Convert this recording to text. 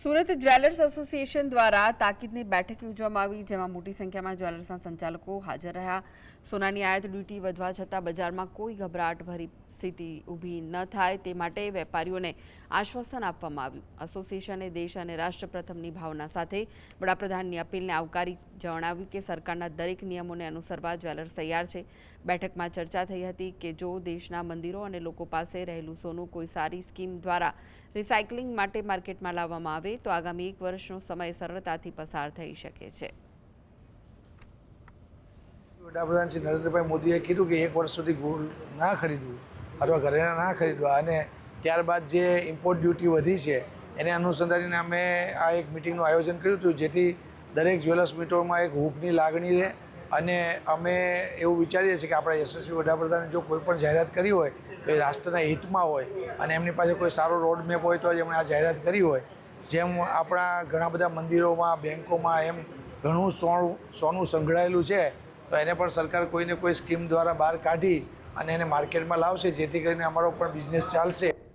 Surat jewellers association દ્વારા તાકીદની બેઠક યોજવામાં આવી, જેમાં મોટી સંખ્યામાં જ્વેલર્સના સંચાલકો હાજર રહ્યા। સોનાની આયાત ડ્યુટી વધવા છતાં બજારમાં કોઈ ગભરાટભરી સ્થિતિ ઊભી ન થાય તે માટે વેપારીઓને આશ્વાસન આપવામાં આવ્યું। એસોસિએશને દેશ અને રાષ્ટ્ર પ્રથમની ભાવના સાથે વડાપ્રધાનની અપીલને આવકારી જણાવ્યું કે સરકારના દરેક નિયમોને અનુસરવા જ્વેલર્સ તૈયાર છે। બેઠકમાં ચર્ચા થઈ હતી કે જો દેશના મંદિરો અને લોકો પાસે રહેલું સોનું કોઈ સારી સ્કીમ દ્વારા રિસાયકલિંગ માટે માર્કેટમાં લાવવામાં આવે તો આગામી 1 વર્ષનો સમય સરળતાથી પસાર થઈ શકે છે। વડાપ્રધાન શ્રી નરેન્દ્રભાઈ મોદીએ કીધું કે 1 વર્ષ સુધી ગોલ્ડ ના ખરીદવું અથવા ઘરેણાં ના ખરીદવા, અને ત્યારબાદ જે ઇમ્પોર્ટ ડ્યુટી વધી છે એને અનુસંધાનીને અમે આ એક મિટિંગનું આયોજન કર્યું હતું, જેથી દરેક જ્વેલર્સ મિત્રોમાં એક હૂંફની લાગણી રહે। અને અમે એવું વિચારીએ છીએ કે આપણા યશસ્વી વડાપ્રધાને જો કોઈ પણ જાહેરાત કરી હોય તો એ રાષ્ટ્રના હિતમાં હોય અને એમની પાસે કોઈ સારો રોડ મેપ હોય તો જ એમણે આ જાહેરાત કરી હોય। જેમ આપણા ઘણા બધા મંદિરોમાં, બેન્કોમાં એમ ઘણું સોનું સંઘળાયેલું છે, તો એને પણ સરકાર કોઈને કોઈ સ્કીમ દ્વારા બહાર કાઢી અને એને માર્કેટમાં લાવશે, જેથી કરીને અમારો પણ બિઝનેસ ચાલશે।